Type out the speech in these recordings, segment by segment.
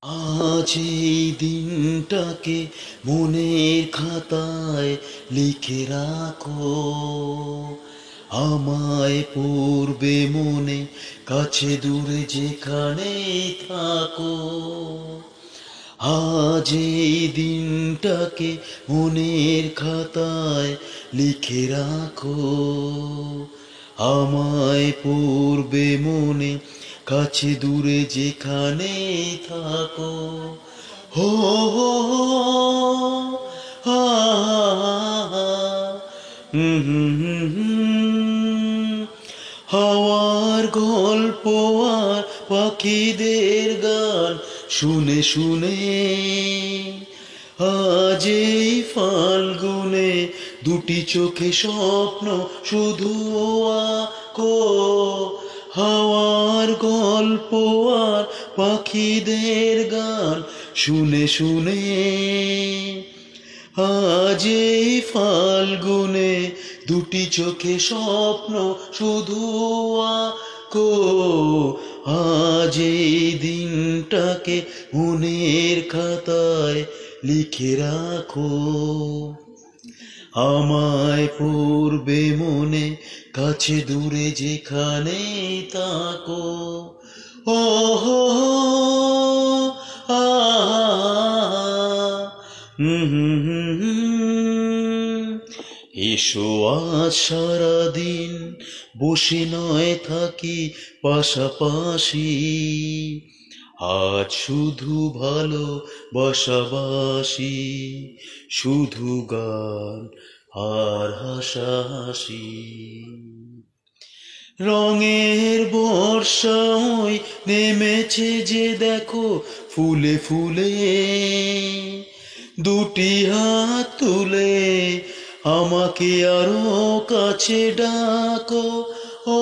আজ এই দিনটাকে মনের খাতায় লিখে রাখো, আমায় পড়বে মনে, কাছে দূরে যেখানেই থাকো। আজ এই দিনটাকে মনের খাতায় লিখে রাখো, আমায় পড়বে মনে, কাছে দূরে যেখানেই থাকো। হো হো হো, হা হা হা, হুম হুম হুম হুম। হাওয়ার গল্প আর পাখিদের গান শুনে শুনে আজ এই ফাল্গুনে দুটি চোখে স্বপ্ন শুধু আঁকো। হাওয়ার গল্প আর পাখিদের গান শুনে শুনে আজ এই ফাল্গুনে দুটি চোখে স্বপ্ন শুধু আঁকো। আজ এই দিনটাকে মনের খাতায় লিখে রাখো, আমায় পড়বে মনে, কাছে দূরে যেখানেই থাকো। ও হো হো, আ হুম হুম হুম হুম। এসো আজ সারাদিন বসে নয় থাকি পাশাপাশি, আজ শুধু ভালো বাসাবাসি, শুধু গান আর হাসাহাসি। রঙের বর্ষা ওই নেমেছে যে দেখো ফুলে ফুলে, দুটি হাত তুলে আমাকে আরো কাছে ডাকো। ও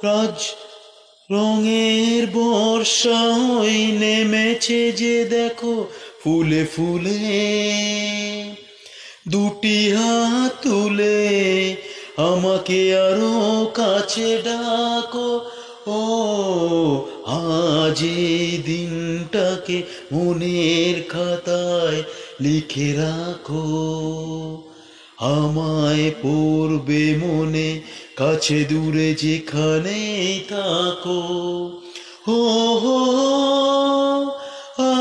রাজ, রঙের বর্ষা ওই নেমেছে যে দেখো ফুলে ফুলে, দুটি হাত তুলে আমাকে আরো কাছে ডাকো। ও আজ এই দিনটাকে মনের খাতায় লিখে রাখো, আমায় পড়বে মনে, কাছে দূরে যেখানেই থাকো। হো হো, আ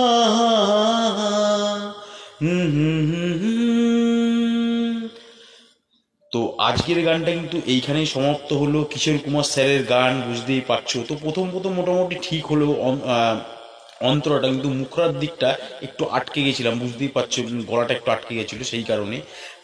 হুম হুম হুম হুম। তো আজকের গানটা কিন্তু এইখানেই সমাপ্ত হলো। কিশোর কুমার স্যারের গান বুঝতেই পারছো। তো প্রথম প্রথম মোটামুটি ঠিক হলেও অন্তরাটা কিন্তু মুখরার দিকটা একটু আটকে গেছিলাম, বুঝতেই পারছো, গলাটা একটু আটকে গেছিলো সেই কারণে।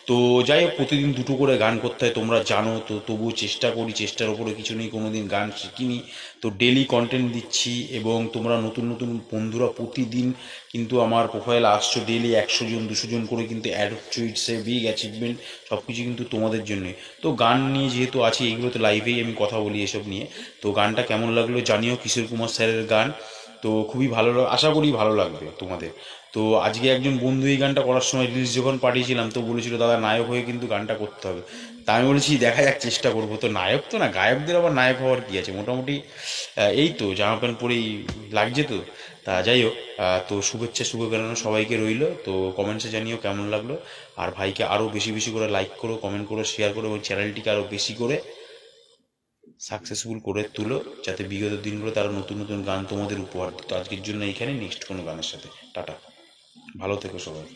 তো যাই হোক, প্রতিদিন দুটো করে গান করতে হয় তোমরা জানো, তো তবুও চেষ্টা করি, চেষ্টার ওপরে কিছু নেই, কোনোদিন গান শিখিনি। তো ডেলি কন্টেন্ট দিচ্ছি এবং তোমরা নতুন নতুন বন্ধুরা প্রতিদিন কিন্তু আমার প্রোফাইলে আসছো, ডেলি 100 জন 200 জন করে কিন্তু অ্যাড হচ্ছে। ইটস এ বিগ অ্যাচিভমেন্ট, সব কিছু কিন্তু তোমাদের জন্যই। তো গান নিয়ে যেহেতু আছি, এইগুলো তো লাইভেই আমি কথা বলি এসব নিয়ে। তো গানটা কেমন লাগলো জানিও, কিশোর কুমার স্যারের গান। তো খুবই ভালো, আশা করি ভালো লাগবে তোমাদের। তো আজকে একজন বন্ধু এই গানটা করার সময় রিলস যখন পাঠিয়েছিলাম, তো বলেছিল দাদা নায়ক হয়ে কিন্তু গানটা করতে হবে। তা আমি বলেছি দেখা যাক, চেষ্টা করবো। তো নায়ক তো না, গায়কদের আবার নায়ক হওয়ার কী আছে, মোটামুটি এই তো জামা প্যান্ট পরেই লাগছে। তো তা যাই হোক, তো শুভেচ্ছা শুভকামনা সবাইকে রইলো। তো কমেন্টসে জানিও কেমন লাগলো। আর ভাইকে আরও বেশি বেশি করে লাইক করো, কমেন্ট করো, শেয়ার করো এবং চ্যানেলটিকে আরও বেশি করে সাকসেসফুল করে তুলো, যাতে বিগত দিনগুলো তারা নতুন নতুন গান তোমাদের উপহার দিত। আজকের জন্য এইখানে, নেক্সট কোনো গানের সাথে টাটা, ভালো থেকো সবাই।